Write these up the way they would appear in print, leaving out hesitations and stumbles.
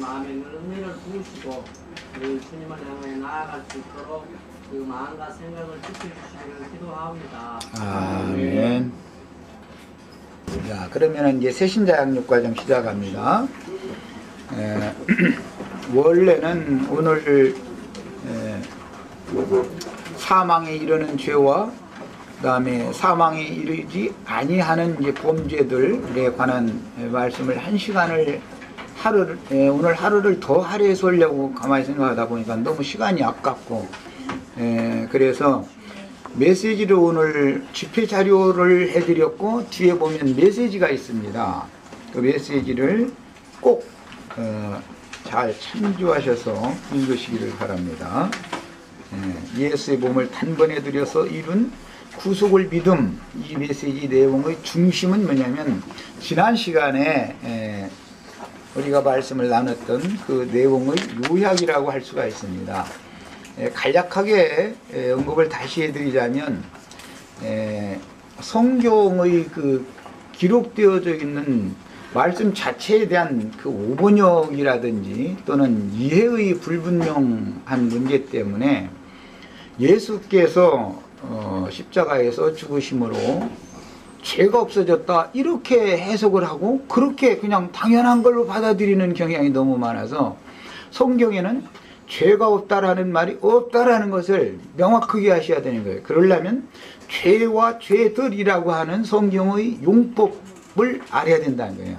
마음에 은혜를 부으시고 우리 주님을 향해 나아갈 수 있도록 그 마음과 생각을 지켜주시기를 기도합니다. 아멘. 자, 그러면 이제 새신자 양육과정 시작합니다. 원래는 오늘 사망에 이르는 죄와 그다음에 사망에 이르지 아니하는 이제 범죄들에 관한 말씀을 1시간을 오늘 하루를 더 할애해서 하려고 가만히 생각하다 보니까 너무 시간이 아깝고, 그래서 메시지를 오늘 집회 자료를 해드렸고 뒤에 보면 메시지가 있습니다. 그 메시지를 꼭 잘 참조하셔서 읽으시기를 바랍니다. 예수의 몸을 단번에 들여서 이룬 구속을 믿음, 이 메시지 내용의 중심은 뭐냐면 지난 시간에 우리가 말씀을 나눴던 그 내용의 요약이라고 할 수가 있습니다. 간략하게 언급을 다시 해드리자면 성경의 그 기록되어져 있는 말씀 자체에 대한 그 오번역이라든지 또는 이해의 불분명한 문제 때문에 예수께서 십자가에서 죽으심으로 죄가 없어졌다 이렇게 해석을 하고 그렇게 그냥 당연한 걸로 받아들이는 경향이 너무 많아서 성경에는 죄가 없다라는 말이 없다라는 것을 명확하게 하셔야 되는 거예요. 그러려면 죄와 죄들이라고 하는 성경의 용법을 알아야 된다는 거예요.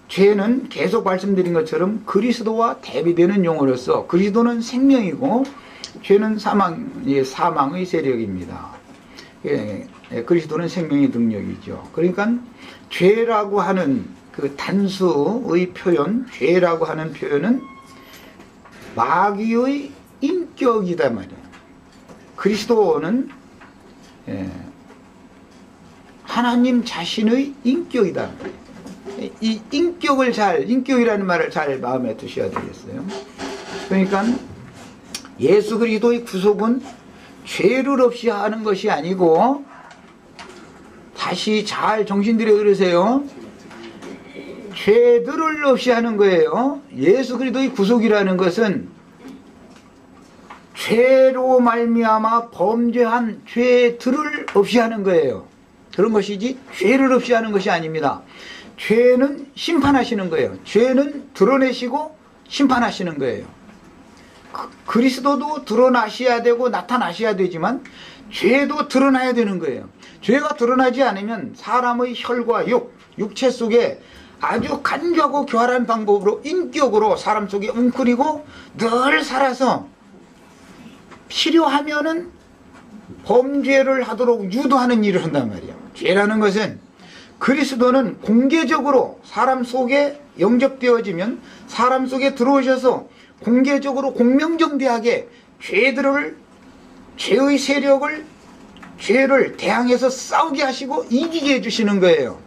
죄는 계속 말씀드린 것처럼 그리스도와 대비되는 용어로서 그리스도는 생명이고 죄는 사망의 세력입니다. 그리스도는 생명의 능력이죠. 그러니까 죄라고 하는 그 단수의 표현, 죄라고 하는 표현은 마귀의 인격이다 말이에요. 그리스도는 하나님 자신의 인격이다. 이 인격이라는 말을 잘 마음에 두셔야 되겠어요. 그러니까 예수 그리스도의 구속은 죄를 없이 하는 것이 아니고, 다시 잘 정신 들여 들으세요. 죄들을 없이 하는 거예요. 예수 그리스도의 구속이라는 것은 죄로 말미암아 범죄한 죄들을 없이 하는 거예요. 그런 것이지 죄를 없이 하는 것이 아닙니다. 죄는 심판하시는 거예요. 죄는 드러내시고 심판하시는 거예요. 그리스도도 드러나셔야 되고 나타나셔야 되지만 죄도 드러나야 되는 거예요. 죄가 드러나지 않으면 사람의 혈과 육체 속에 아주 간교하고 교활한 방법으로 인격으로 사람 속에 웅크리고 늘 살아서 필요하면은 범죄를 하도록 유도하는 일을 한단 말이에요. 죄라는 것은 그리스도는 공개적으로 사람 속에 영접되어지면 사람 속에 들어오셔서 공개적으로 공명정대하게 죄의 세력을 죄를 대항해서 싸우게 하시고 이기게 해주시는 거예요.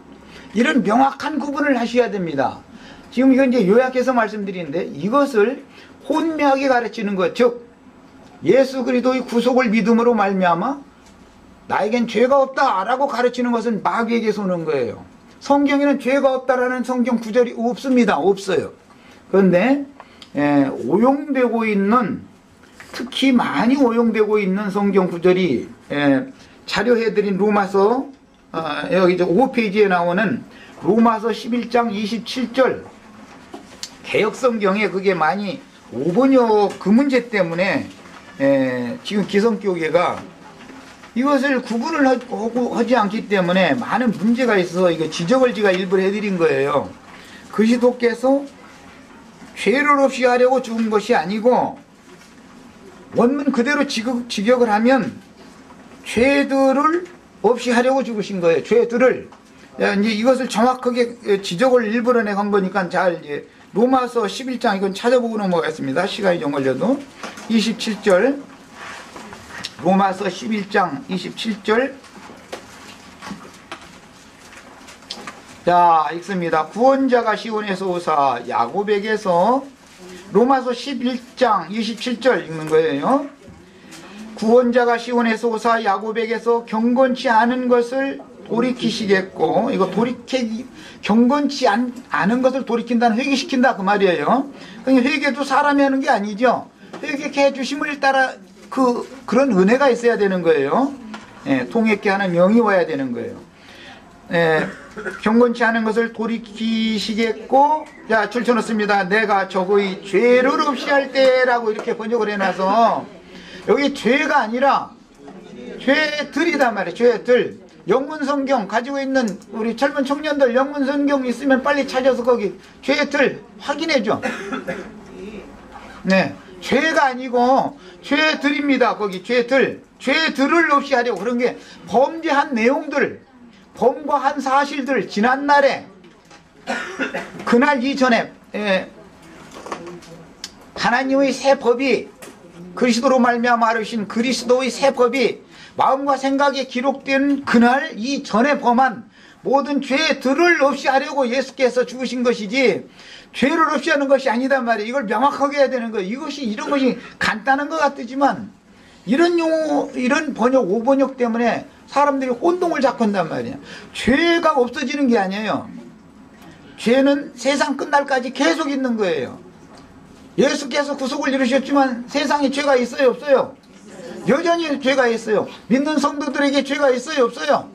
이런 명확한 구분을 하셔야 됩니다. 지금 이건 이제 요약해서 말씀드리는데 이것을 혼미하게 가르치는 것, 즉 예수 그리스도의 구속을 믿음으로 말미암아 나에겐 죄가 없다라고 가르치는 것은 마귀에게서 오는 거예요. 성경에는 죄가 없다라는 성경 구절이 없습니다. 없어요. 그런데 오용되고 있는, 특히 많이 오용되고 있는 성경 구절이 자료해드린 로마서 여기 5페이지에 나오는 로마서 11장 27절 개역성경에 그게 많이 오번역 그 문제 때문에 지금 기성교계가 이것을 구분을 하지 않기 때문에 많은 문제가 있어서 이거 지적을 제가 일부러 해드린 거예요. 그리스도께서 죄를 없이 하려고 죽은 것이 아니고 원문 그대로 직역을 하면 죄들을 없이 하려고 죽으신 거예요. 죄들을. 이제 이것을 정확하게 지적을 일부러 내가 한 거니까 잘 이제 로마서 11장 이건 찾아보고 넘어가겠습니다. 시간이 좀 걸려도 27절 로마서 11장 27절 자 읽습니다. 구원자가 시온에서 오사 야곱에게서 로마서 11장 27절 읽는 거예요. 구원자가 시온에서 오사 야곱에게서 경건치 않은 것을 돌이키시겠고, 이거 경건치 않은 것을 돌이킨다는, 회개시킨다 그 말이에요. 그러니까 회개도 사람이 하는 게 아니죠. 회개케 해주심을 따라 그런 은혜가 있어야 되는 거예요. 예, 통했게 하는 명이 와야 되는 거예요. 예, 경건치 않은 것을 돌이키시겠고, 자, 줄쳐놓습니다. 내가 저거의 죄를 없이 할 때라고 이렇게 번역을 해놔서, 여기 죄가 아니라 죄들이단 말이에요. 죄들. 영문성경 가지고 있는 우리 젊은 청년들 영문성경 있으면 빨리 찾아서 거기 죄들 확인해줘. 네, 죄가 아니고 죄들입니다. 거기 죄들을 없이 하려고. 그런 게 범죄한 내용들, 범과한 사실들, 지난날에 그날 이전에 하나님의 새 법이, 그리스도로 말미암아 이루신 그리스도의 새 법이 마음과 생각에 기록된 그날 이전에 범한 모든 죄들을 없이 하려고 예수께서 죽으신 것이지, 죄를 없이 하는 것이 아니단 말이에요. 이걸 명확하게 해야 되는 거예요. 이런 것이 간단한 것 같지만 이런 용어, 이런 번역, 오번역 때문에 사람들이 혼동을 자꾸 한단 말이에요. 죄가 없어지는 게 아니에요. 죄는 세상 끝날까지 계속 있는 거예요. 예수께서 구속을 이루셨지만 세상에 죄가 있어요, 없어요? 여전히 죄가 있어요. 믿는 성도들에게 죄가 있어요, 없어요?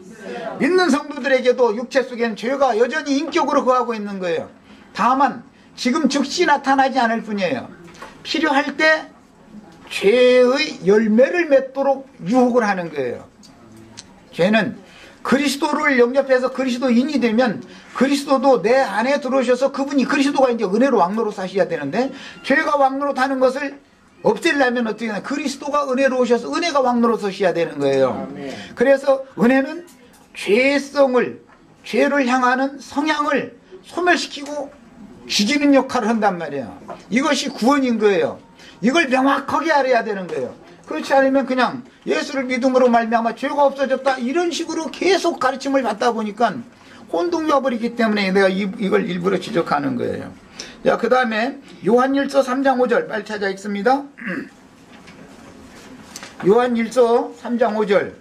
믿는 성도들에게도 육체 속에는 죄가 여전히 인격으로 거하고 있는 거예요. 다만 지금 즉시 나타나지 않을 뿐이에요. 필요할 때 죄의 열매를 맺도록 유혹을 하는 거예요. 죄는 그리스도를 영접해서 그리스도인이 되면 그리스도도 내 안에 들어오셔서 그분이, 그리스도가 이제 은혜로 왕노로 사셔야 되는데, 죄가 왕노로 타는 것을 없애려면 어떻게 하냐, 그리스도가 은혜로 오셔서 은혜가 왕노로 서셔야 되는 거예요. 그래서 은혜는 죄성을, 죄를 향하는 성향을 소멸시키고 죽이는 역할을 한단 말이에요. 이것이 구원인 거예요. 이걸 명확하게 알아야 되는 거예요. 그렇지 않으면 그냥 예수를 믿음으로 말미암아 죄가 없어졌다 이런 식으로 계속 가르침을 받다 보니까 혼동이 와버리기 때문에 내가 이걸 일부러 지적하는 거예요. 자, 그 다음에 요한일서 3장 5절 빨리 찾아 읽습니다. 요한일서 3장 5절.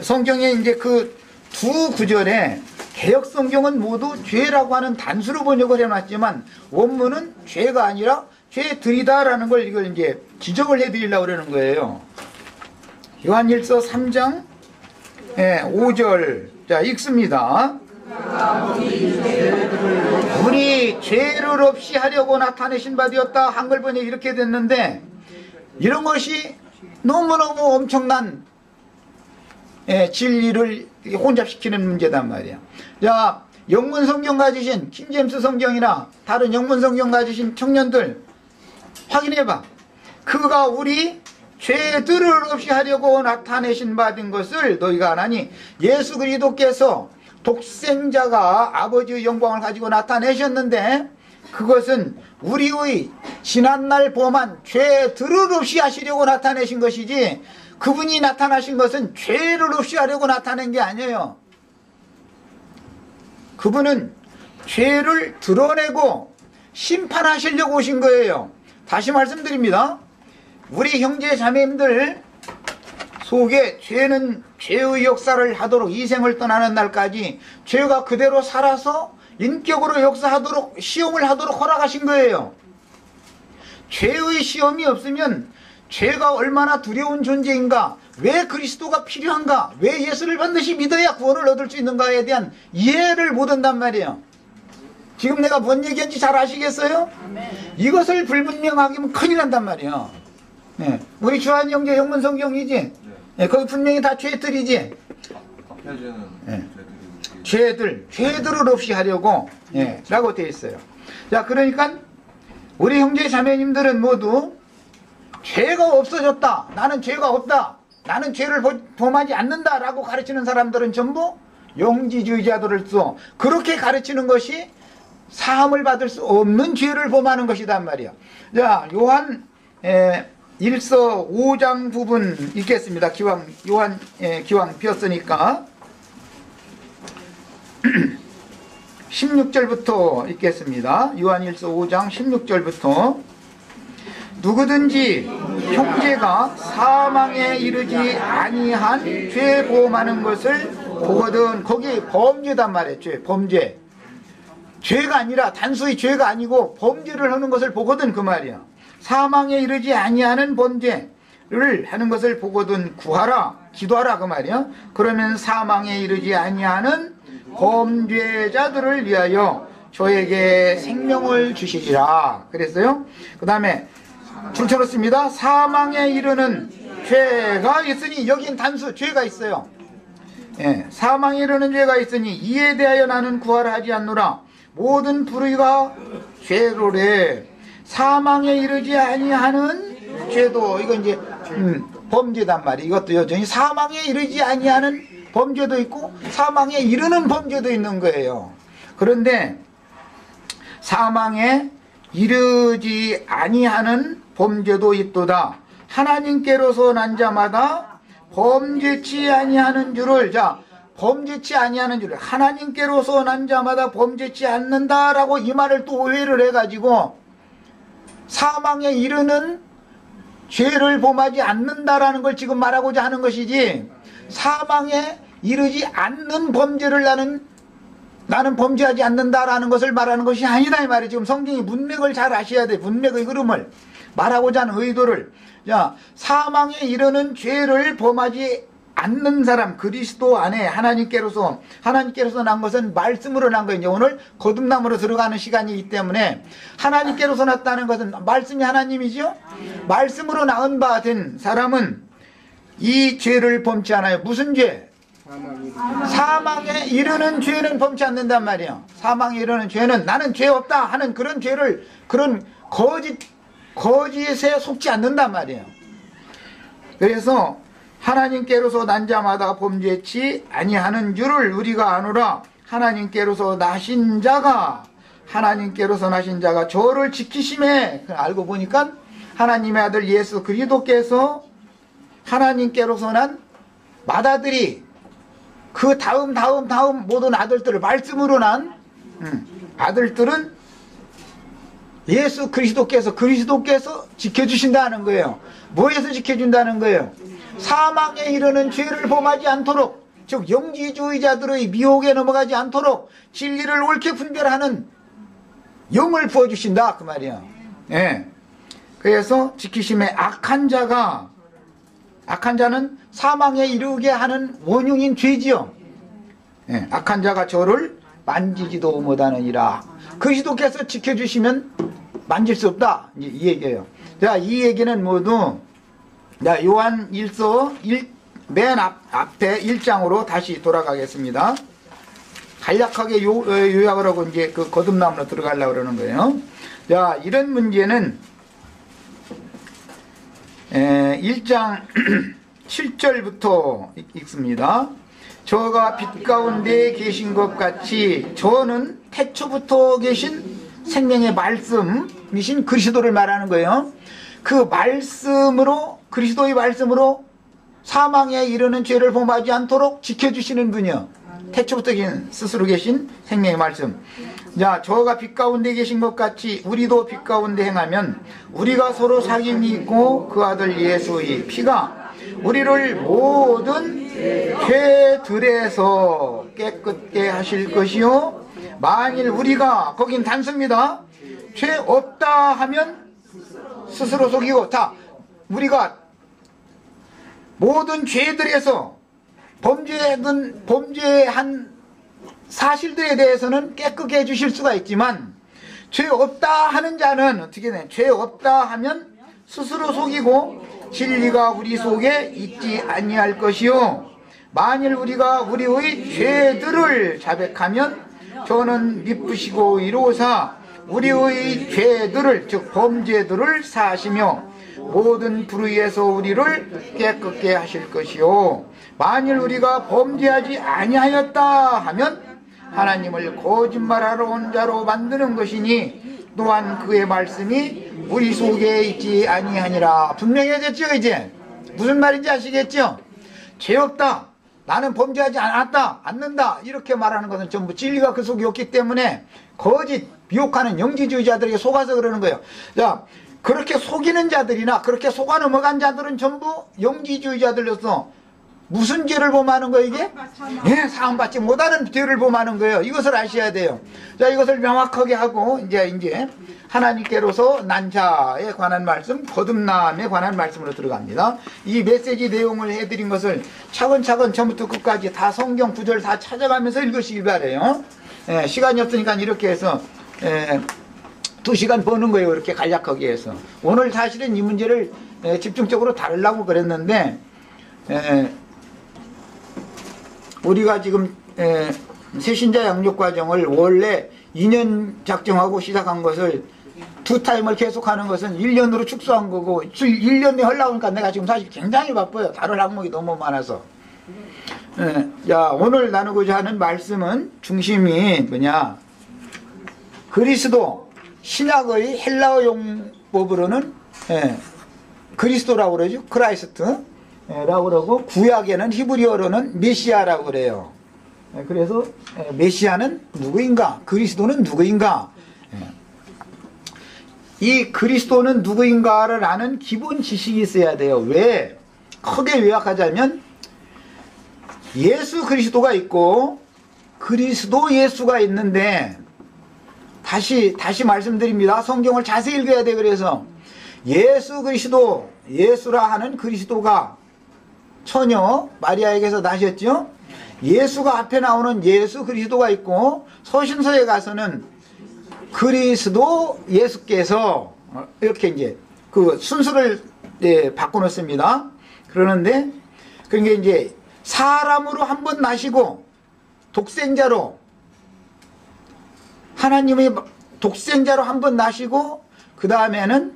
성경에 이제 그 두 구절에 개역 성경은 모두 죄라고 하는 단수로 번역을 해놨지만 원문은 죄가 아니라 죄들이다라는 걸 이걸 이제 지적을 해드리려고 그러는 거예요. 요한일서 3장 5절. 자, 읽습니다. 우리 죄를 없이 하려고 나타내신 바 되었다. 한글 번역이 이렇게 됐는데, 이런 것이 너무너무 엄청난 진리를 혼잡시키는 문제단 말이야. 자, 영문 성경 가지신 킹제임스 성경이나 다른 영문 성경 가지신 청년들 확인해봐. 그가 우리 죄들을 없이 하려고 나타내신 바 된 것을 너희가 아나니, 예수 그리스도께서 독생자가 아버지의 영광을 가지고 나타내셨는데, 그것은 우리의 지난날 범한 죄들을 없이 하시려고 나타내신 것이지, 그분이 나타나신 것은 죄를 없이 하려고 나타낸 게 아니에요. 그분은 죄를 드러내고 심판하시려고 오신 거예요. 다시 말씀드립니다. 우리 형제 자매님들 속에 죄는 죄의 역사를 하도록, 이 생을 떠나는 날까지 죄가 그대로 살아서 인격으로 역사하도록, 시험을 하도록 허락하신 거예요. 죄의 시험이 없으면 죄가 얼마나 두려운 존재인가, 왜 그리스도가 필요한가, 왜 예수를 반드시 믿어야 구원을 얻을 수 있는가에 대한 이해를 못한단 말이에요. 지금 내가 뭔 얘기인지 잘 아시겠어요? 이것을 불분명하게 하면 큰일 난단 말이에요. 네. 우리 주한 형제 영문 성경이지? 네. 거기 분명히 다 죄들이지? 네. 죄들을 없이 하려고 라고 되어 있어요. 자, 그러니까 우리 형제 자매님들은 모두 죄가 없어졌다, 나는 죄가 없다, 나는 죄를 범하지 않는다 라고 가르치는 사람들은 전부 영지주의자들로서 그렇게 가르치는 것이 사함을 받을 수 없는 죄를 범하는 것이단 말이야. 자, 요한 1서 5장 부분 읽겠습니다. 기왕 비었으니까 16절부터 읽겠습니다. 요한 1서 5장 16절부터. 누구든지 형제가 사망에 이르지 아니한 죄 범하는 것을 보거든. 거기 범죄단 말이에요. 죄, 범죄. 죄가 아니라 단순히 죄가 아니고 범죄를 하는 것을 보거든 그 말이야. 사망에 이르지 아니하는 범죄를 하는 것을 보거든 구하라, 기도하라 그 말이야. 그러면 사망에 이르지 아니하는 범죄자들을 위하여 저에게 생명을 주시리라 그랬어요. 그 다음에 줄쳐놓습니다. 사망에 이르는 죄가 있으니, 여긴 단수 죄가 있어요. 예, 사망에 이르는 죄가 있으니 이에 대하여 나는 구하라 하지 않노라. 모든 불의가 죄로래. 사망에 이르지 아니하는 죄도, 이거 이제 범죄단 말이에요. 이것도 여전히 사망에 이르지 아니하는 범죄도 있고 사망에 이르는 범죄도 있는 거예요. 그런데 사망에 이르지 아니하는 범죄도 있도다. 하나님께로서 난 자마다 범죄치 아니하는 줄을, 자, 범죄치 아니하는 줄을, 하나님께로서 난 자마다 범죄치 않는다라고 이 말을 또 오해를 해가지고 사망에 이르는 죄를 범하지 않는다라는 걸 지금 말하고자 하는 것이지, 사망에 이르지 않는 범죄를 나는 범죄하지 않는다라는 것을 말하는 것이 아니다 이 말이에요. 지금 성경이 문맥을 잘 아셔야 돼. 문맥의 흐름을 말하고자 하는 의도를. 자, 사망에 이르는 죄를 범하지 않는 사람, 그리스도 안에 하나님께로서 난 것은 말씀으로 난 거예요. 이제 오늘 거듭남으로 들어가는 시간이기 때문에 하나님께로서 났다는 것은 말씀이 하나님이죠. 말씀으로 낳은 바 된 사람은 이 죄를 범치 않아요. 무슨 죄? 사망에 이르는 죄는 범치 않는단 말이에요. 사망에 이르는 죄는 나는 죄 없다 하는 그런 죄를, 그런 거짓에 속지 않는단 말이에요. 그래서 하나님께로서 난 자마다 범죄치 아니하는 줄을 우리가 아노라. 하나님께로서 나신 자가 저를 지키심에, 알고 보니까 하나님의 아들 예수 그리스도께서 하나님께로서 난 맏아들이 그 다음 모든 아들들을, 말씀으로 난 아들들은 예수 그리스도께서 지켜주신다는 거예요. 뭐에서 지켜준다는 거예요? 사망에 이르는 죄를 범하지 않도록, 즉 영지주의자들의 미혹에 넘어가지 않도록 진리를 옳게 분별하는 영을 부어주신다 그 말이야. 예. 그래서 지키심에 악한 자는 사망에 이르게 하는 원흉인 죄지요. 예, 악한 자가 저를 만지지도 못하느니라. 그리스도께서 지켜주시면 만질 수 없다. 이 얘기예요. 자, 이 얘기는 모두 요한 1서 맨 앞에 1장으로 다시 돌아가겠습니다. 간략하게 요약을 하고 이제 그 거듭남으로 들어가려고 그러는 거예요. 자, 이런 문제는 1장 7절부터 읽습니다. 저가 빛 가운데 계신 것 같이 저는 태초부터 계신 생명의 말씀이신 그리스도를 말하는 거예요. 그 말씀으로, 그리스도의 말씀으로 사망에 이르는 죄를 범하지 않도록 지켜주시는 분이요. 태초부터 스스로 계신 생명의 말씀. 자, 저가 빛 가운데 계신 것 같이 우리도 빛 가운데 행하면 우리가 서로 사귐이 있고 그 아들 예수의 피가 우리를 모든 죄들에서 깨끗게 하실 것이요. 만일 우리가, 거긴 단수입니다. 죄 없다 하면 스스로 속이고, 우리가 모든 죄들에서 범죄한 사실들에 대해서는 깨끗게 해주실 수가 있지만, 죄 없다 하는 자는 어떻게 돼? 죄 없다 하면 스스로 속이고 진리가 우리 속에 있지 아니할 것이요. 만일 우리가 우리의 죄들을 자백하면 저는 미쁘시고 이로사 우리의 죄들을, 즉 범죄들을 사하시며 모든 불의에서 우리를 깨끗게 하실 것이요. 만일 우리가 범죄하지 아니하였다 하면 하나님을 거짓말하러 온 자로 만드는 것이니 또한 그의 말씀이 우리 속에 있지 아니하니라. 분명해졌죠 이제? 무슨 말인지 아시겠죠? 죄 없다, 나는 범죄하지 않는다 이렇게 말하는 것은 전부 진리가 그 속에 없기 때문에 거짓 미혹하는 영지주의자들에게 속아서 그러는 거예요. 자, 그렇게 속이는 자들이나 그렇게 속아 넘어간 자들은 전부 영지주의자들로서 무슨 죄를 범하는 거예요, 이게? 예, 사함받지 못하는 죄를 범하는 거예요. 이것을 아셔야 돼요. 자, 이것을 명확하게 하고, 이제, 하나님께로서 난 자에 관한 말씀, 거듭남에 관한 말씀으로 들어갑니다. 이 메시지 내용을 해드린 것을 차근차근 처음부터 끝까지 다 성경 구절 다 찾아가면서 읽으시기 바래요. 예, 시간이 없으니까 이렇게 해서, 2시간 버는 거예요. 이렇게 간략하게 해서. 오늘 사실은 이 문제를 집중적으로 다루려고 그랬는데, 우리가 지금 새신자 양육 과정을 원래 2년 작정하고 시작한 것을 2타임을 계속하는 것은 1년으로 축소한 거고 1년에 하려고 하니까 내가 지금 사실 굉장히 바빠요. 다른 항목이 너무 많아서. 자, 오늘 나누고자 하는 말씀은 중심이 뭐냐, 그리스도, 신약의 헬라어 용법으로는 그리스도라고 그러죠. 크라이스트 라고 그러고, 구약에는 히브리어로는 메시아라고 그래요. 그래서 메시아는 누구인가, 그리스도는 누구인가, 이 그리스도는 누구인가를 아는 기본 지식이 있어야 돼요. 왜? 크게 요약하자면 예수 그리스도가 있고 그리스도 예수가 있는데, 다시 말씀드립니다. 성경을 자세히 읽어야 돼. 그래서 예수 그리스도, 예수라 하는 그리스도가 처녀 마리아에게서 나셨죠. 예수가 앞에 나오는 예수 그리스도가 있고, 서신서에 가서는 그리스도 예수께서, 이렇게 이제 그 순서를 바꿔놓습니다. 그러는데, 그러니까 이제 사람으로 한 번 나시고 독생자로, 하나님의 독생자로 한 번 나시고, 그 다음에는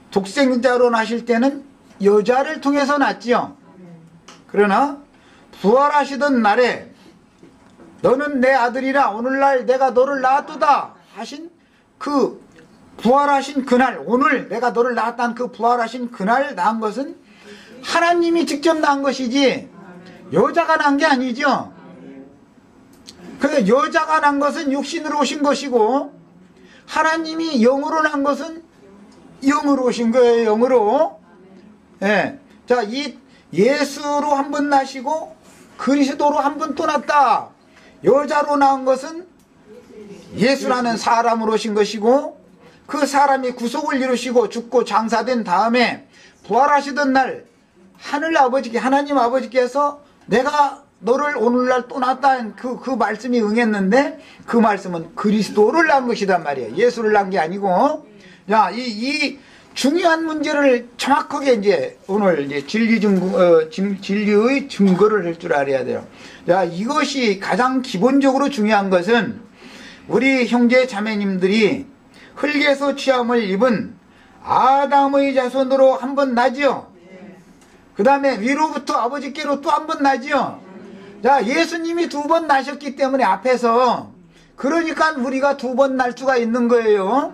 독생자로 나실 때는 여자를 통해서 났지요. 그러나 부활하시던 날에 너는 내 아들이라 오늘날 내가 너를 낳았도다 하신 그 부활하신 그날, 오늘 내가 너를 낳았다는 그 부활하신 그날 낳은 것은 하나님이 직접 낳은 것이지 여자가 낳은 게 아니죠. 그러니까 여자가 낳은 것은 육신으로 오신 것이고, 하나님이 영으로 낳은 것은 영으로 오신 거예요. 영으로. 예. 자, 이 예수로 한 번 나시고 그리스도로 한 번 또 났다. 여자로 낳은 것은 예수라는 사람으로 오신 것이고, 그 사람이 구속을 이루시고 죽고 장사된 다음에 부활하시던 날 하늘 아버지께, 하나님 아버지께서 내가 너를 오늘날 또 낳았다 그 말씀이 응했는데, 그 말씀은 그리스도를 낳은 것이단 말이에요. 예수를 낳은 게 아니고. 자, 이 중요한 문제를 정확하게 이제 오늘 이제 진리의 증거를 할 줄 알아야 돼요. 자, 이것이 가장 기본적으로 중요한 것은 우리 형제 자매님들이 흙에서 취함을 입은 아담의 자손으로 한 번 나지요. 그 다음에 위로부터 아버지께로 또 한 번 나지요. 자, 예수님이 2번 나셨기 때문에 앞에서, 그러니까 우리가 2번 날 수가 있는 거예요.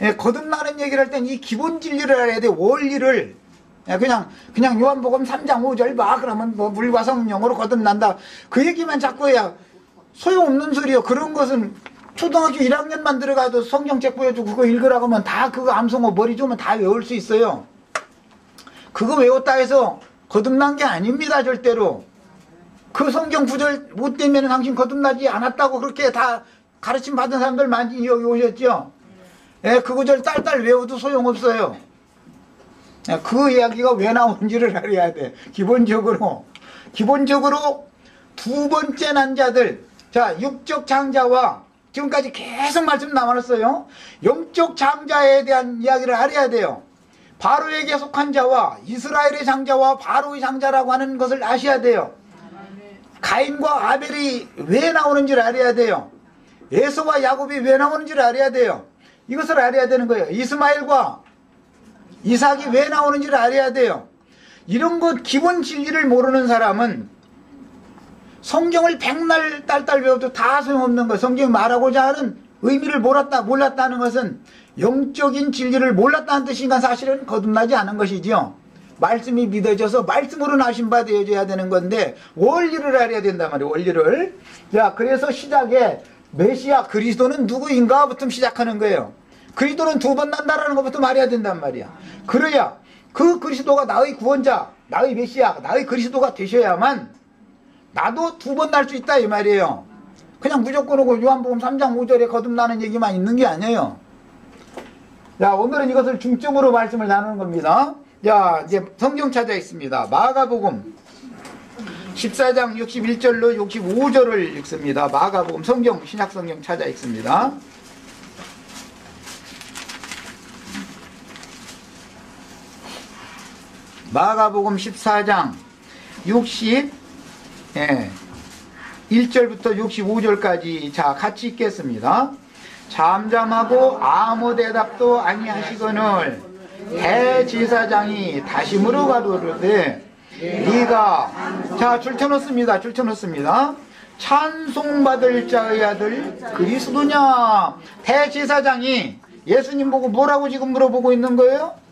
예, 거듭나는 얘기를 할 땐 이 기본 진리를 알아야 돼. 원리를. 예, 그냥 요한복음 3장 5절 봐. 그러면 뭐 물과 성령으로 거듭난다. 그 얘기만 자꾸 해야 소용없는 소리요. 그런 것은 초등학교 1학년만 들어가도 성경책 보여주고 그거 읽으라고 하면 다 그거 암송어 머리 주면 다 외울 수 있어요. 그거 외웠다 해서 거듭난 게 아닙니다. 절대로. 그 성경 구절 못 되면 당신 거듭나지 않았다고 그렇게 다 가르침 받은 사람들 많이 여기 오셨죠. 예, 그 구절 딸딸 외워도 소용없어요. 예, 그 이야기가 왜 나온지를 알아야 돼. 기본적으로 2번째 난 자들. 자, 육적 장자와 지금까지 계속 말씀 나왔어요. 영적 장자에 대한 이야기를 알아야 돼요. 바로에게 속한 자와 이스라엘의 장자와 바로의 장자라고 하는 것을 아셔야 돼요. 가인과 아벨이 왜 나오는지를 알아야 돼요. 에서와 야곱이 왜 나오는지를 알아야 돼요. 이것을 알아야 되는 거예요. 이스마엘과 이삭이 왜 나오는지를 알아야 돼요. 이런 것 기본 진리를 모르는 사람은 성경을 백날 딸딸 외워도 다 소용없는 거예요. 성경이 말하고자 하는 의미를 몰랐다는 것은 영적인 진리를 몰랐다는 뜻이니까 사실은 거듭나지 않은 것이지요. 말씀이 믿어져서 말씀으로 나신 바 되어져야 되는 건데 원리를 알아야 된단 말이에요. 원리를. 자, 그래서 시작에 메시아 그리스도는 누구인가부터 시작하는 거예요. 그리스도는 두 번 난다라는 것부터 말해야 된단 말이야. 그래야 그 그리스도가 나의 구원자, 나의 메시아, 나의 그리스도가 되셔야만 나도 두 번 날 수 있다 이 말이에요. 그냥 무조건 오고 요한복음 3장 5절에 거듭나는 얘기만 있는 게 아니에요. 자, 오늘은 이것을 중점으로 말씀을 나누는 겁니다. 자, 이제 성경 찾아 있습니다. 마가복음 14장 61절로 65절을 읽습니다. 마가복음 성경, 신약성경 찾아 있습니다. 마가복음 14장 61절부터 65절까지 자 같이 읽겠습니다. 잠잠하고 아무 대답도 아니하시거늘 대제사장이 다시 물어가로되 네가 자 줄쳐놓습니다. 찬송받을 자의 아들 그리스도냐. 대제사장이 예수님 보고 뭐라고 지금 물어보고 있는 거예요?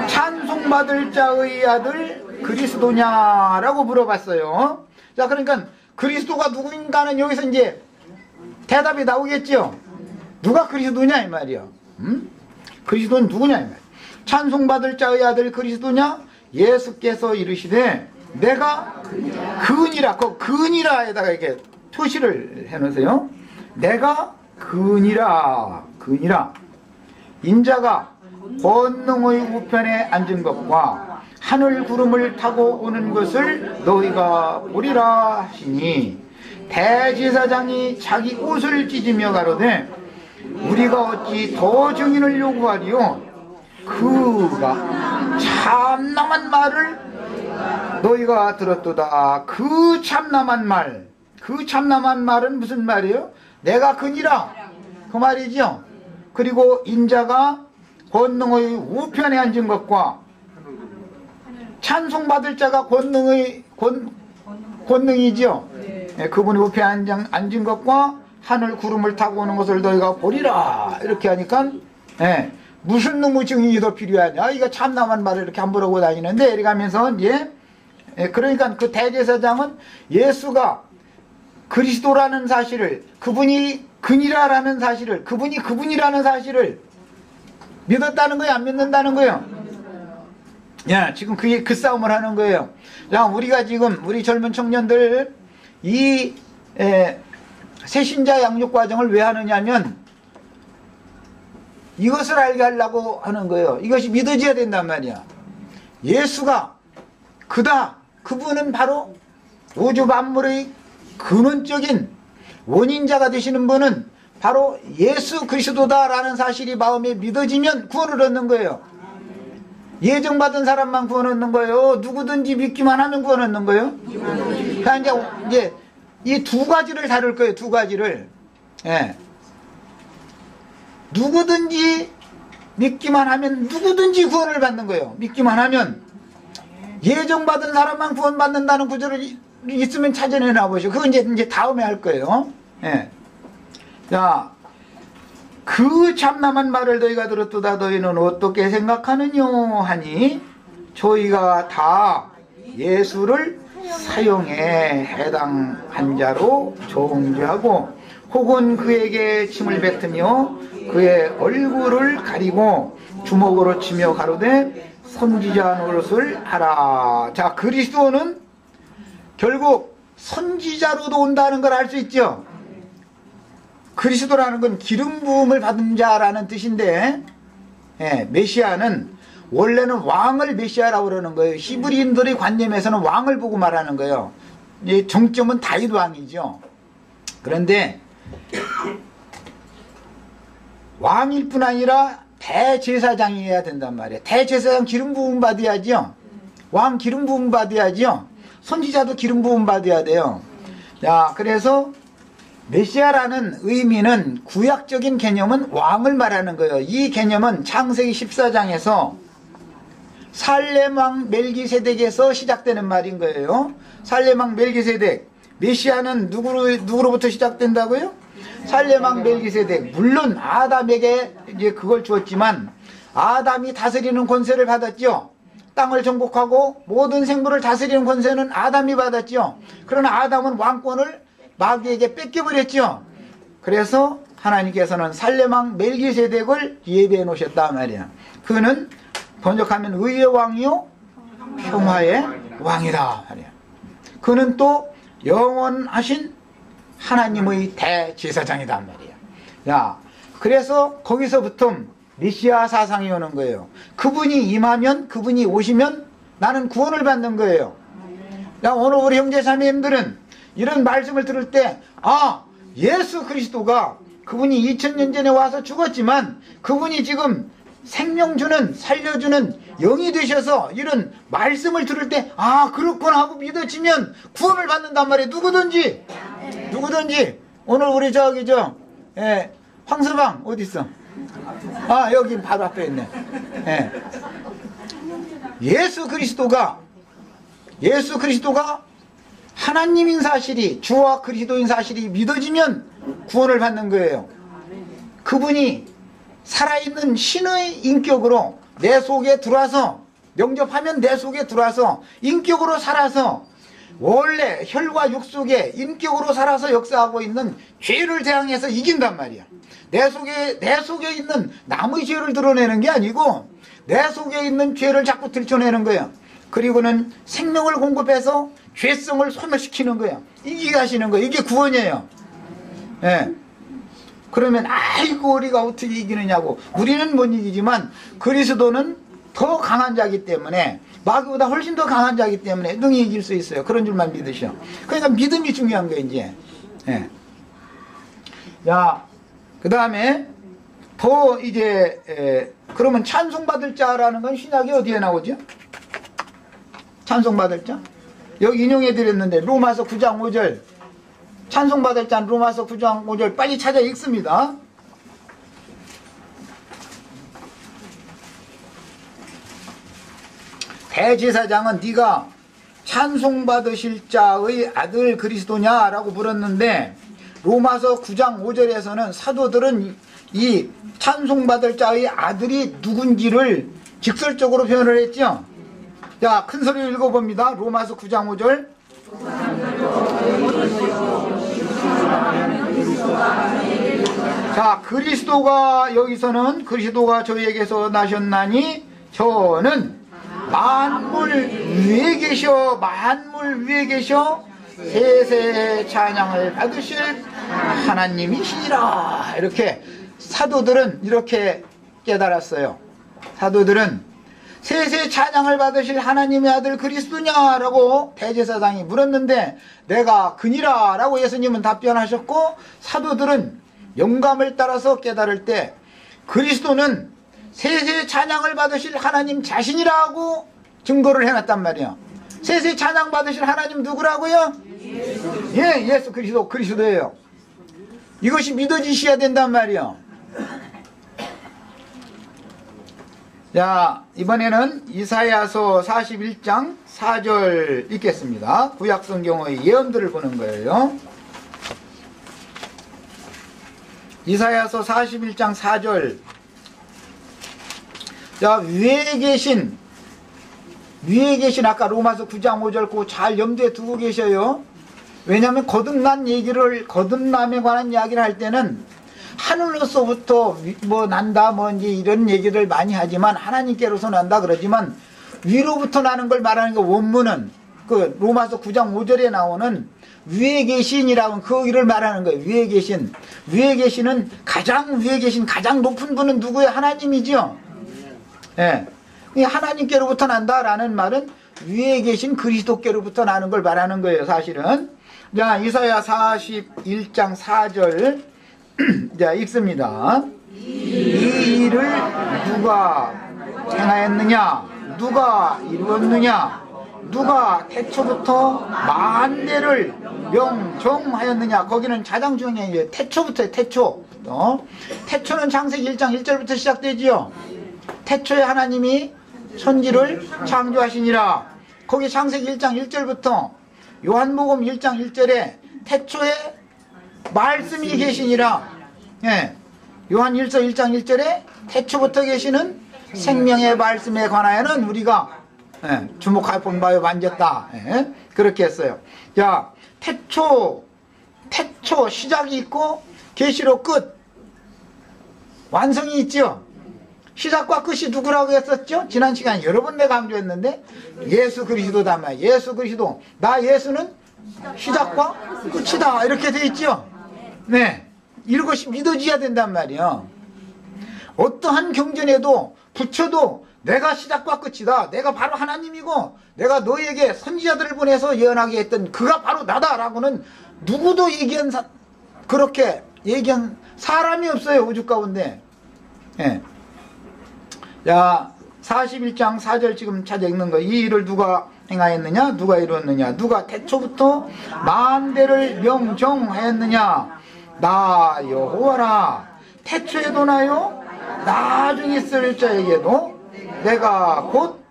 찬송받을 자의 아들 그리스도냐라고 물어봤어요. 자, 그러니까 그리스도가 누구인가는 여기서 이제 대답이 나오겠죠. 누가 그리스도냐 이 말이야. 그리스도는 누구냐 이 말이야. 찬송받을 자의 아들 그리스도냐. 예수께서 이르시되 내가 그니라. 그 그니라에다가 이렇게 표시를 해놓으세요. 내가 그니라. 인자가 권능의 우편에 앉은 것과 하늘 구름을 타고 오는 것을 너희가 보리라 하시니 대제사장이 자기 옷을 찢으며 가로되 우리가 어찌 더 증인을 요구하리요. 그가 참남한 말을 너희가 들었도다. 그 참남한 말은 무슨 말이에요? 내가 그니라 그 말이죠. 그리고 인자가 권능의 우편에 앉은 것과 찬송받을 자가 권능이죠. 네, 그분이 우편에 앉은 것과 하늘 구름을 타고 오는 것을 너희가 보리라. 이렇게 하니까 무슨 놈의 증인이 더 필요하냐. 이거 참남한 말을 이렇게 함부로 하고 다니는데 이렇게 하면서 이제 그러니까 그 대제사장은 예수가 그리스도라는 사실을, 그분이 그니라라는 사실을, 그분이 그분이라는 사실을 믿었다는 거예요? 안 믿는다는 거예요? 야, 지금 그 싸움을 하는 거예요. 자, 우리가 지금 우리 젊은 청년들 이 새신자 양육 과정을 왜 하느냐면 이것을 알게 하려고 하는 거예요. 이것이 믿어져야 된단 말이야. 예수가 그다. 그분은 바로 우주 만물의 근원적인 원인자가 되시는 분은 바로 예수 그리스도다라는 사실이 마음에 믿어지면 구원을 얻는 거예요. 예정받은 사람만 구원 얻는 거예요. 누구든지 믿기만 하면 구원 얻는 거예요. 그러니까 이제 이 두 가지를 다룰 거예요. 두 가지를. 누구든지 믿기만 하면 누구든지 구원을 받는 거예요. 믿기만 하면. 예정받은 사람만 구원받는다는 구절이 있으면 찾아내나 보시오. 그건 이제 다음에 할 거예요. 자, 그 참남한 말을 너희가 들었도다. 너희는 어떻게 생각하느뇨 하니 저희가 다 예수를 사형에 해당한 자로 정죄하고 혹은 그에게 침을 뱉으며 그의 얼굴을 가리고 주먹으로 치며 가로되 선지자 노릇을 하라. 자, 그리스도는 결국 선지자로도 온다는 걸 알 수 있죠. 그리스도라는 건 기름 부음을 받은 자라는 뜻인데 메시아는 원래는 왕을 메시아라고 그러는 거예요. 히브리인들의 관념에서는 왕을 보고 말하는 거예요. 정점은 다윗 왕이죠. 그런데 왕일 뿐 아니라 대제사장이어야 된단 말이에요. 대제사장 기름 부음 받아야죠. 왕 기름 부음 받아야죠. 선지자도 기름 부음 받아야 돼요. 자, 그래서 메시아라는 의미는 구약적인 개념은 왕을 말하는 거예요. 이 개념은 창세기 14장에서 살렘 왕 멜기세덱에서 시작되는 말인 거예요. 살렘 왕 멜기세덱. 메시아는 누구로부터 시작된다고요? 살렘 왕 멜기세덱. 물론 아담에게 이제 그걸 주었지만 아담이 다스리는 권세를 받았죠. 땅을 정복하고 모든 생물을 다스리는 권세는 아담이 받았죠. 그러나 아담은 왕권을 마귀에게 뺏겨버렸죠. 그래서 하나님께서는 살렘왕 멜기세덱을 예배해 놓으셨단 말이야. 그는 번역하면 의의 왕이요 평화의 왕이다 말이야. 그는 또 영원하신 하나님의 대제사장이단 말이야. 야, 그래서 거기서부터 메시아 사상이 오는 거예요. 그분이 임하면, 그분이 오시면 나는 구원을 받는 거예요. 야, 오늘 우리 형제 자매님들은 이런 말씀을 들을 때, 아, 예수 그리스도가 그분이 2000년 전에 와서 죽었지만 그분이 지금 생명 주는, 살려주는 영이 되셔서 이런 말씀을 들을 때, 아, 그렇구나 하고 믿어지면 구원을 받는단 말이에요. 누구든지. 오늘 우리 황서방 어디 있어? 아, 여기 바로 앞에 있네. 예. 예수 그리스도가 하나님인 사실이, 주와 그리스도인 사실이 믿어지면 구원을 받는 거예요. 그분이 살아있는 신의 인격으로 내 속에 들어와서, 영접하면 내 속에 들어와서 인격으로 살아서 원래 혈과 육 속에 인격으로 살아서 역사하고 있는 죄를 대항해서 이긴단 말이야. 내 속에 있는 남의 죄를 드러내는 게 아니고 내 속에 있는 죄를 자꾸 들춰내는 거야. 그리고는 생명을 공급해서 죄성을 소멸시키는 거야. 이기게 하시는 거야. 이게 구원이에요. 예. 그러면 아이고 우리가 어떻게 이기느냐고. 우리는 못 이기지만 그리스도는 더 강한 자이기 때문에, 마귀보다 훨씬 더 강한 자이기 때문에 능히 이길 수 있어요. 그런 줄만 믿으셔. 그러니까 믿음이 중요한 거예요 이제. 예. 자, 그 다음에 더 이제 그러면 찬송받을 자라는 건 신약이 어디에 나오죠? 찬송받을 자? 여기 인용해 드렸는데 로마서 9장 5절 찬송받을 자는 로마서 9장 5절 빨리 찾아 읽습니다. 대제사장은 네가 찬송받으실 자의 아들 그리스도냐라고 물었는데, 로마서 9장 5절에서는 사도들은 이 찬송받을 자의 아들이 누군지를 직설적으로 표현을 했죠. 자, 큰 소리로 읽어봅니다. 로마서 9장 5절. 자, 그리스도가, 여기서는 그리스도가 저희에게서 나셨나니 저는 만물 위에 계셔 세세 찬양을 받으실 하나님이시니라. 이렇게 사도들은 이렇게 깨달았어요. 사도들은 세세 찬양을 받으실 하나님의 아들 그리스도냐라고 대제사장이 물었는데, 내가 그니라 라고 예수님은 답변하셨고, 사도들은 영감을 따라서 깨달을 때 그리스도는 세세 찬양을 받으실 하나님 자신이라고 증거를 해놨단 말이에요. 세세 찬양 받으실 하나님 누구라고요? 예, 예수 그리스도예요. 이것이 믿어지셔야 된단 말이에요. 자, 이번에는 이사야서 41장 4절 읽겠습니다. 구약성경의 예언들을 보는 거예요. 이사야서 41장 4절. 자, 위에 계신 아까 로마서 9장 5절 그 잘 염두에 두고 계셔요. 왜냐하면 거듭남에 관한 이야기를 할 때는 하늘로서부터 뭐 난다 뭐 이제 이런 얘기를 많이 하지만, 하나님께로서 난다 그러지만 위로부터 나는 걸 말하는 게, 원문은 그 로마서 9장 5절에 나오는 위에 계신이라고 그 일을 말하는 거예요. 위에 계신은 가장 위에 계신 가장 높은 분은 누구예요? 하나님이죠. 예. 하나님께로부터 난다라는 말은 위에 계신 그리스도께로부터 나는 걸 말하는 거예요, 사실은. 자, 이사야 41장 4절 자, 읽습니다. 이 일을 누가 행하였느냐? 누가 이루었느냐? 누가 태초부터 만대를 명정하였느냐? 거기는 가장 중요한 게 태초부터예요. 태초는 창세기 1장 1절부터 시작되지요. 태초에 하나님이 천지를 창조하시니라. 거기 창세기 1장 1절부터 요한복음 1장 1절에 태초에 말씀이 계시니라. 예. 요한 1서 1장 1절에 태초부터 계시는 생명의 말씀에 관하여는 우리가 주목할 본바요 만졌다. 예. 그렇게 했어요. 자, 태초 시작이 있고 계시로 끝. 완성이 있죠. 시작과 끝이 누구라고 했었죠? 지난 시간에 여러 번 내가 강조했는데 예수 그리스도다 말. 예수 그리스도. 나 예수는 시작과 끝이다. 이렇게 돼 있죠. 네, 이것이 믿어져야 된단 말이에요. 어떠한 경전에도 붙여도 내가 시작과 끝이다. 내가 바로 하나님이고 내가 너에게 선지자들을 보내서 예언하게 했던 그가 바로 나다라고는 누구도 그렇게 얘기한 사람이 없어요. 우주 가운데. 예. 자, 41장 4절 지금 찾아 읽는 거. 이 일을 누가 행하였느냐? 누가 이루었느냐? 누가 태초부터 만대를 명정하였느냐? 나 여호와라. 태초에도 나요, 나중에 있을 자에게도 내가 곧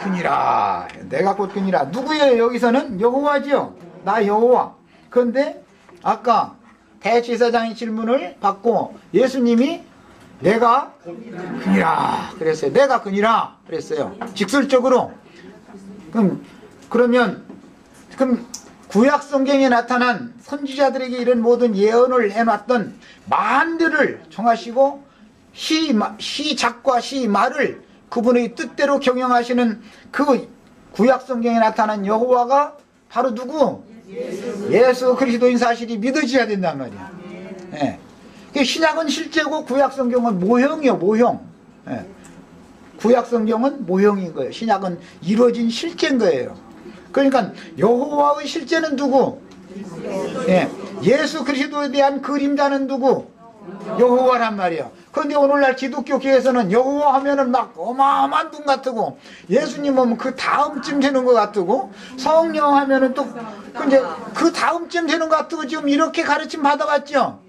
그니라. 내가 곧 그니라. 누구예요? 여기서는 여호와지요. 나 여호와. 그런데 아까 대제사장의 질문을 받고 예수님이 내가 그니라 그랬어요. 내가 그니라 그랬어요. 직설적으로. 그러면 구약 성경에 나타난 선지자들에게 이런 모든 예언을 해놨던 만들을 정하시고 시작과 시말을 그분의 뜻대로 경영하시는 그 구약 성경에 나타난 여호와가 바로 누구? 예수 그리스도인 사실이 믿어져야 된단 말이야. 예. 신약은 실제고 구약 성경은 모형이요, 모형. 예. 구약 성경은 모형인 거예요. 신약은 이루어진 실제인 거예요. 그러니까 여호와의 실제는 누구? 예. 예수 그리스도에 대한 그림자는 누구? 여호와란 말이에요. 그런데 오늘날 기독교계에서는 여호와 하면은 막 어마어마한 분 같고, 예수님은 그 다음쯤 되는 것 같고, 성령 하면은 또 이제 그 다음쯤 되는 것 같고, 지금 이렇게 가르침 받아왔죠.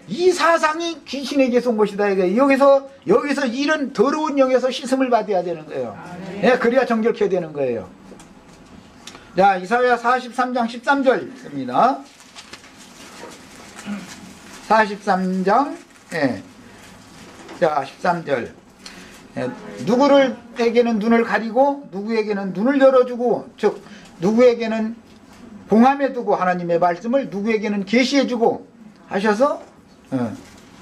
이 사상이 귀신에게서 온 것이다. 이게 여기서 이런 더러운 영에서 씻음을 받아야 되는 거예요. 예, 그래야 정결케 되는 거예요. 자, 이사야 43장 13절 있습니다. 43장, 예. 자, 13절. 예, 누구에게는 눈을 가리고 누구에게는 눈을 열어주고, 즉 누구에게는 봉함에 두고 하나님의 말씀을 누구에게는 계시해주고 하셔서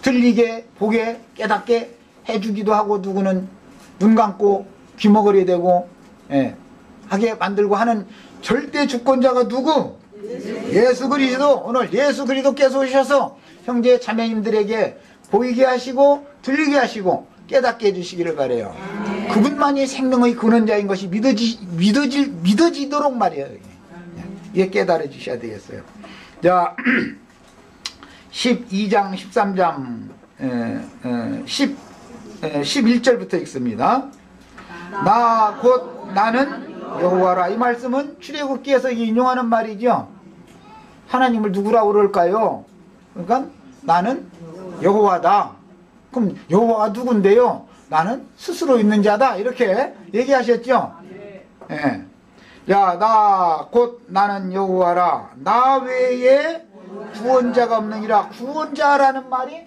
들리게 보게 깨닫게 해주기도 하고, 누구는 눈 감고 귀 먹으려 되고 하게 만들고 하는 절대 주권자가 누구? 예수 그리스도. 오늘 예수 그리스도께서 오셔서 형제 자매님들에게 보이게 하시고 들리게 하시고 깨닫게 해주시기를 바라요. 그분만이 생명의 근원자인 것이 믿어지도록 말이에요. 이게 깨달아 주셔야 되겠어요. 자, 12장 13장 11절부터 읽습니다. 나 곧 나는 여호와라. 이 말씀은 출애굽기에서 인용하는 말이죠. 하나님을 누구라고 그럴까요? 그러니까 나는 여호와다. 그럼 여호와가 누군데요? 나는 스스로 있는 자다. 이렇게 얘기하셨죠. 예. 야, 나 곧 나는 여호와라. 나 외에 구원자가 없느니라. 구원자라는 말이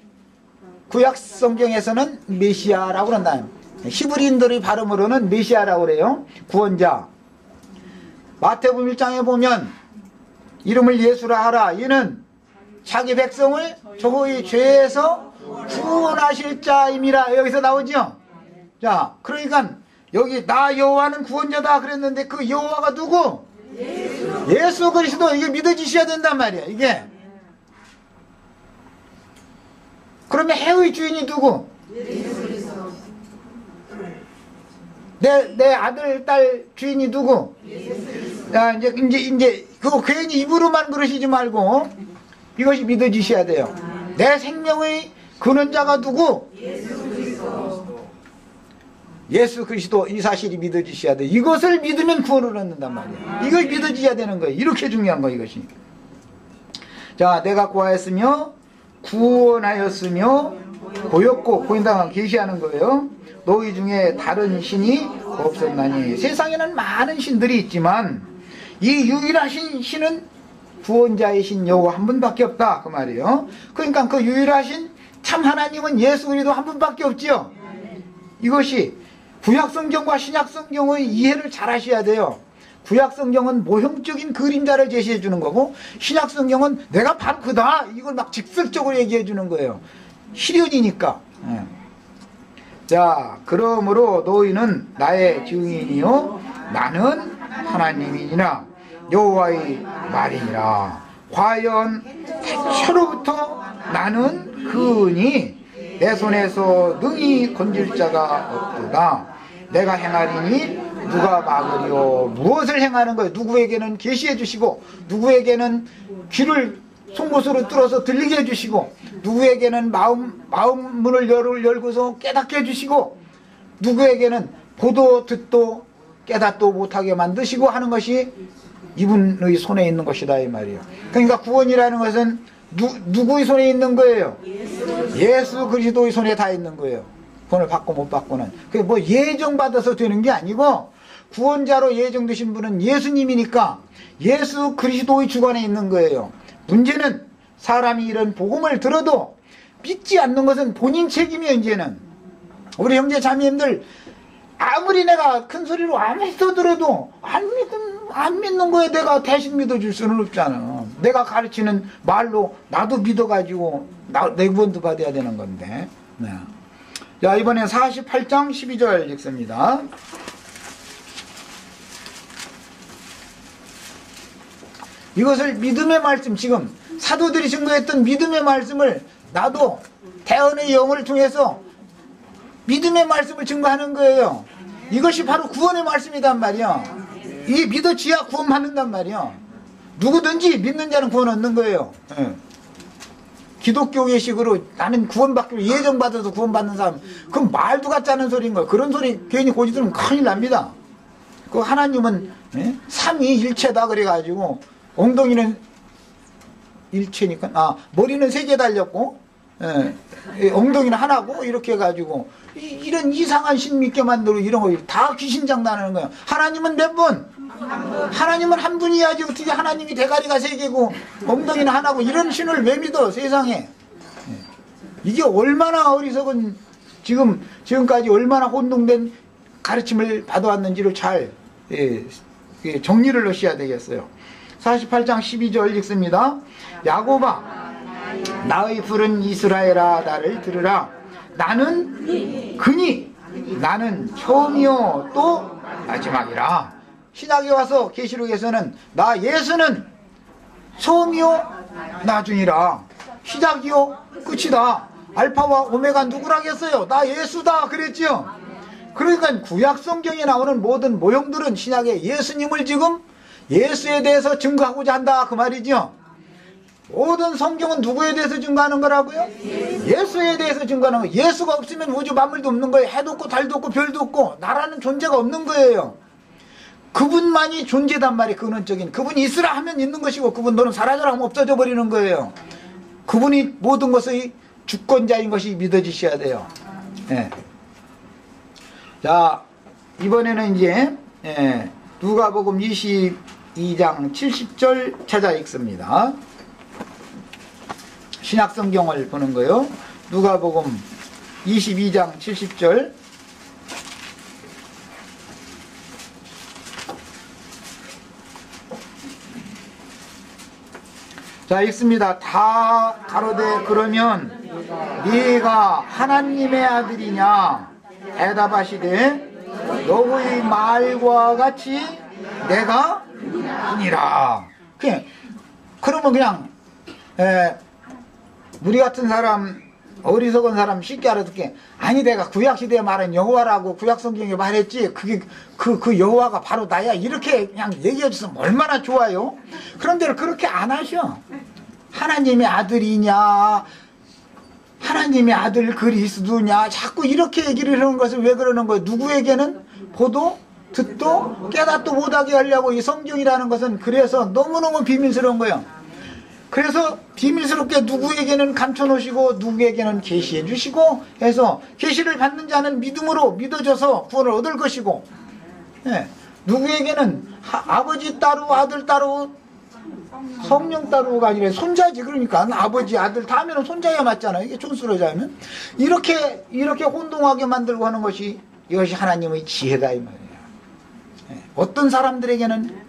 구약 성경에서는 메시아라고 그런다. 히브리인들의 발음으로는 메시아라고 그래요. 구원자. 마태복음 1장에 보면 이름을 예수라 하라. 이는 자기 백성을 저의 죄에서 구원하실 자임이라. 여기서 나오죠. 자, 그러니까 여기 나 여호와는 구원자다 그랬는데 그 여호와가 누구? 예수 그리스도. 이게 믿어지셔야 된단 말이야. 이게. 그러면 해의 주인이 누구? 내 아들, 딸 주인이 누구? 야, 이제 그거 괜히 입으로만 그러시지 말고 이것이 믿어지셔야 돼요. 내 생명의 근원자가 누구? 예수 그리스도. 이 사실이 믿어지셔야 돼. 이것을 믿으면 구원을 얻는단 말이야. 이걸 믿어지셔야 되는 거예요. 이렇게 중요한 거 이것이. 자, 내가 구하였으며 구원하였으며 보였고, 보인다고 계시하는 거예요. 너희 중에 다른 신이 없었나니. 세상에는 많은 신들이 있지만 이 유일하신 신은 구원자의 신 여호와 한 분밖에 없다 그 말이에요. 그러니까 그 유일하신 참 하나님은 예수 그리스도 한 분밖에 없지요. 이것이 구약 성경과 신약 성경의 이해를 잘 하셔야 돼요. 구약 성경은 모형적인 그림자를 제시해 주는 거고, 신약 성경은 내가 바로 그다 이걸 막 직설적으로 얘기해 주는 거예요. 시련이니까. 자, 그러므로 너희는 나의 증인이요 나는 하나님이니라 여호와의 말이니라. 과연 태초로부터 나는 그으니 내 손에서 능히 건질 자가 없도다. 내가 행하리니 누가 막으리요. 무엇을 행하는 거예요? 누구에게는 계시해 주시고, 누구에게는 귀를 송곳으로 뚫어서 들리게 해주시고, 누구에게는 마음 문을 열고서 깨닫게 해주시고, 누구에게는 보도 듣도 깨닫도 못하게 만드시고 하는 것이 이분의 손에 있는 것이다 이 말이에요. 그러니까 구원이라는 것은 누구의 손에 있는 거예요? 예수 그리스도의 손에 다 있는 거예요. 구원을 받고 못 받고는. 그게 뭐 예정받아서 되는 게 아니고, 구원자로 예정되신 분은 예수님이니까 예수 그리스도의 주관에 있는 거예요. 문제는 사람이 이런 복음을 들어도 믿지 않는 것은 본인 책임이에요. 이제는 우리 형제 자매님들 아무리 내가 큰 소리로 아무리 들어도 안 믿는 거에 내가 대신 믿어줄 수는 없잖아. 내가 가르치는 말로 나도 믿어가지고 내 구원도 받아야 되는 건데. 네. 자, 이번엔 48장 12절 읽습니다. 이것을 믿음의 말씀, 지금 사도들이 증거했던 믿음의 말씀을 나도 대언의 영을 통해서 믿음의 말씀을 증거하는 거예요. 이것이 바로 구원의 말씀이단 말이야. 이 믿어지야 구원 받는단 말이야. 누구든지 믿는 자는 구원 얻는 거예요. 기독교계식으로 나는 구원받기로 예정받아서 구원받는 사람, 그건 말도 같지 않은 소리인 거예요. 그런 소리 괜히 고지 들으면 큰일 납니다. 그 하나님은 삼위일체다 그래가지고 엉덩이는 일체니까, 머리는 세 개 달렸고, 엉덩이는 하나고, 이렇게 해가지고, 이런 이상한 신 믿게 만들고, 이런 거 다 귀신 장난하는 거예요. 하나님은 몇 분? 하나님은 한 분이야지, 어떻게 하나님이 대가리가 세 개고, 엉덩이는 하나고, 이런 신을 왜 믿어, 세상에. 이게 얼마나 어리석은, 지금까지 얼마나 혼동된 가르침을 받아왔는지를 잘, 정리를 넣으셔야 되겠어요. 48장 12절 읽습니다. 야곱아, 나의 푸른 이스라엘아, 나를 들으라. 나는 그니, 나는 처음이요 또 마지막이라. 신약에 와서 계시록에서는 나 예수는 처음이요 나중이라. 시작이요 끝이다. 알파와 오메가 누구라겠어요? 나 예수다 그랬죠. 그러니까 구약 성경에 나오는 모든 모형들은 신약에 예수님을 지금 예수에 대해서 증거하고자 한다 그 말이죠. 모든 성경은 누구에 대해서 증거하는 거라고요? 예수에 대해서 증거하는 거예요. 예수가 없으면 우주 만물도 없는 거예요. 해도 없고 달도 없고 별도 없고 나라는 존재가 없는 거예요. 그분만이 존재단 말이에요. 근원적인 그분이 있으라 하면 있는 것이고, 그분 너는 사라져라 하면 없어져 버리는 거예요. 그분이 모든 것의 주권자인 것이 믿어지셔야 돼요. 자, 이번에는 이제 누가복음 22장 70절 찾아 읽습니다. 신약성경을 보는 거요. 누가복음 22장 70절. 자, 읽습니다. 다 가로되 그러면 네가 하나님의 아들이냐 대답하시되 너의 말과 같이 내가 아니라. 그러면 그냥 우리 같은 사람, 어리석은 사람 쉽게 알아듣게, 아니 내가 구약시대에 말한 여호와라고 구약성경에 말했지 그게 그 여호와가 바로 나야, 이렇게 그냥 얘기해 줬으면 얼마나 좋아요. 그런데 그렇게 안 하셔. 하나님의 아들이냐, 하나님의 아들 그리스도냐, 자꾸 이렇게 얘기를 하는 것은 왜 그러는 거예요? 누구에게는 보도 듣도 깨닫도 못하게 하려고 이 성경이라는 것은 그래서 너무너무 비밀스러운 거예요. 그래서 비밀스럽게 누구에게는 감춰놓으시고 누구에게는 계시해 주시고 해서 계시를 받는 자는 믿음으로 믿어져서 구원을 얻을 것이고, 누구에게는 아버지 따로 아들 따로 성령 따로가 아니라 손자지. 그러니까 아버지 아들 다 하면 손자야 맞잖아. 이게 촌스러져 하면 이렇게 혼동하게 만들고 하는 것이, 이것이 하나님의 지혜다 이 말이에요. 어떤 사람들에게는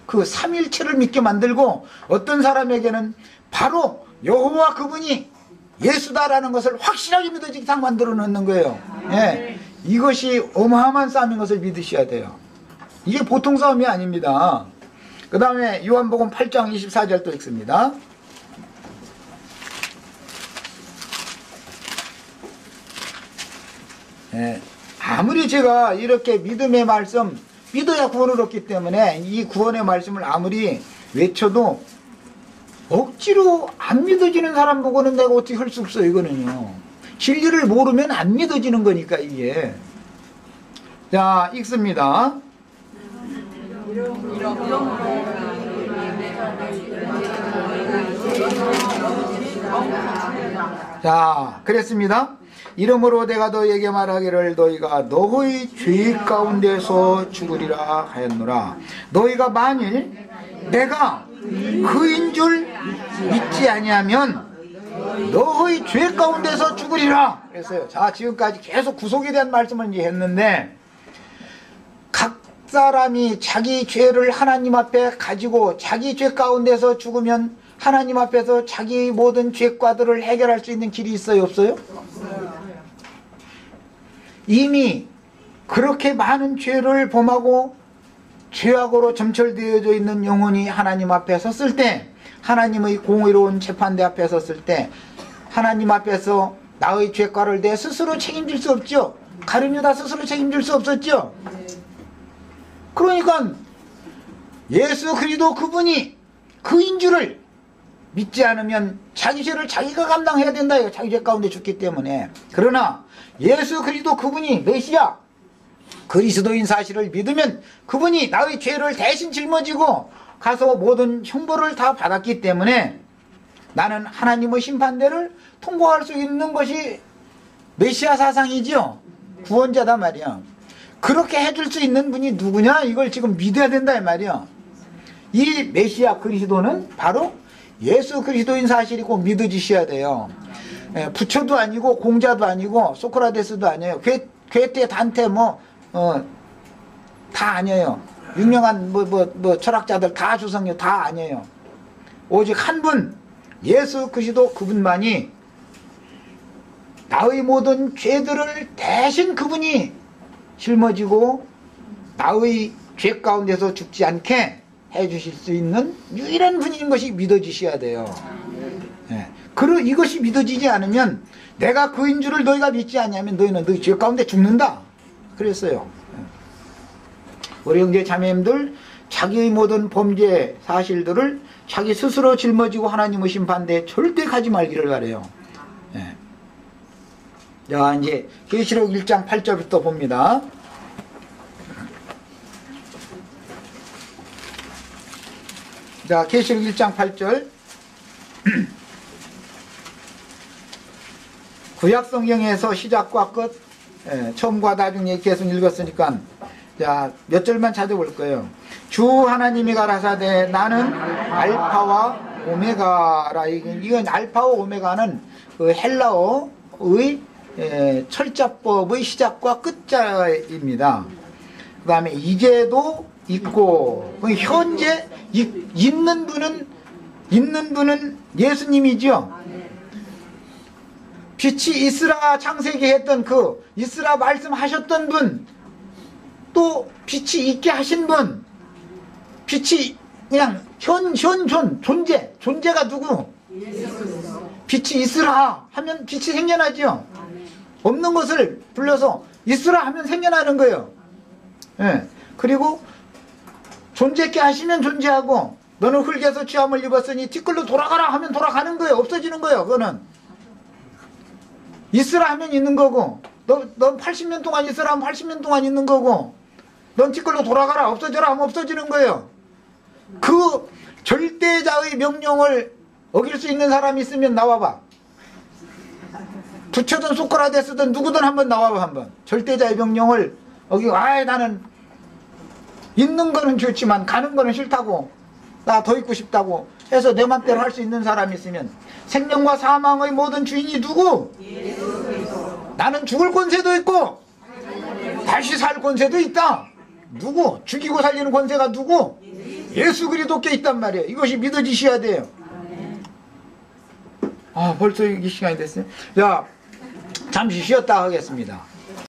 그 삼일체를 믿게 만들고, 어떤 사람에게는 바로 여호와 그분이 예수다라는 것을 확실하게 믿어지게 딱 만들어 놓는 거예요. 예, 이것이 어마어마한 싸움인 것을 믿으셔야 돼요. 이게 보통 싸움이 아닙니다. 그 다음에 요한복음 8장 24절 또 읽습니다. 예, 아무리 제가 이렇게 믿음의 말씀, 믿어야 구원을 얻기 때문에 이 구원의 말씀을 아무리 외쳐도 억지로 안 믿어지는 사람 보고는 내가 어떻게 할 수 없어요. 이거는요, 진리를 모르면 안 믿어지는 거니까 이게. 자, 읽습니다. 자, 그랬습니다. 이러므로 내가 너희에게 말하기를 너희가 너희 죄 가운데서 죽으리라 하였노라. 너희가 만일 내가 그인 줄 믿지 아니하면 너희 죄 가운데서 죽으리라 그랬어요. 자, 지금까지 계속 구속에 대한 말씀을 이제 했는데, 각 사람이 자기 죄를 하나님 앞에 가지고 자기 죄 가운데서 죽으면 하나님 앞에서 자기 모든 죄과들을 해결할 수 있는 길이 있어요, 없어요? 이미 그렇게 많은 죄를 범하고 죄악으로 점철되어져 있는 영혼이 하나님 앞에 섰을 때, 하나님의 공의로운 재판대 앞에 섰을 때 하나님 앞에서 나의 죄과를 내 스스로 책임질 수 없죠. 가룟 유다 스스로 책임질 수 없었죠. 그러니까 예수 그리스도 그분이 그인 줄을 믿지 않으면 자기 죄를 자기가 감당해야 된다. 자기 죄 가운데 죽기 때문에. 그러나 예수 그리스도 그분이 메시아 그리스도인 사실을 믿으면 그분이 나의 죄를 대신 짊어지고 가서 모든 형벌을 다 받았기 때문에 나는 하나님의 심판대를 통과할 수 있는 것이 메시아 사상이지요. 구원자다 말이야. 그렇게 해줄 수 있는 분이 누구냐, 이걸 지금 믿어야 된다 이 말이야. 이 메시아 그리스도는 바로 예수 그리스도인 사실이 꼭 믿어지셔야 돼요. 부처도 아니고 공자도 아니고 소크라테스도 아니에요. 괴테 단테 다 아니에요. 유명한 철학자들 다 주성료 다 아니에요. 오직 한 분, 예수 그리스도 그분만이 나의 모든 죄들을 대신 그분이 짊어지고 나의 죄 가운데서 죽지 않게 해주실 수 있는 유일한 분인 것이 믿어지셔야 돼요. 예. 이것이 믿어지지 않으면 내가 그인 줄을 너희가 믿지 않냐면 너희는 너희 죄 가운데 죽는다 그랬어요. 우리 형제 자매님들, 자기의 모든 범죄 사실들을 자기 스스로 짊어지고 하나님의 심판대에 절대 가지 말기를 바래요. 예. 자, 이제 계시록 1장 8절부터 봅니다. 자, 계시록 1장 8절. 구약 성경에서 시작과 끝, 처음과 나중에 계속 읽었으니까 자, 몇 절만 찾아볼 거예요. 주 하나님이 가라사대 나는 알파와 오메가라. 이건 알파와 오메가는 그 헬라어의 철자법의 시작과 끝자입니다. 그 다음에 이제도 있고, 현재 있는 분은 예수님이죠. 빛이 있으라 창세기 했던 그 있으라 말씀하셨던 분, 또 빛이 있게 하신 분, 빛이 그냥 존재가 누구? 빛이 있으라 하면 빛이 생겨나죠. 없는 것을 불러서 있으라 하면 생겨나는 거예요. 예. 그리고 존재있게 하시면 존재하고, 너는 흙에서 취함을 입었으니 티끌로 돌아가라 하면 돌아가는 거예요. 없어지는 거예요. 그거는 있으라 하면 있는 거고, 넌 80년 동안 있으라 하면 80년 동안 있는 거고, 넌 티끌로 돌아가라 없어져라 하면 없어지는 거예요. 그 절대자의 명령을 어길 수 있는 사람이 있으면 나와봐. 부처든 소크라테스든 누구든 한번 나와봐. 한번 절대자의 명령을 어기고, 나는 있는 거는 좋지만 가는 거는 싫다고, 나 더 있고 싶다고 해서 내 맘대로 할 수 있는 사람이 있으면, 생명과 사망의 모든 주인이 누구? 나는 죽을 권세도 있고 다시 살 권세도 있다. 누구? 죽이고 살리는 권세가 누구? 예수 그리스도께 있단 말이에요. 이것이 믿어지셔야 돼요. 벌써 이 시간이 됐어요. 자, 잠시 쉬었다 하겠습니다.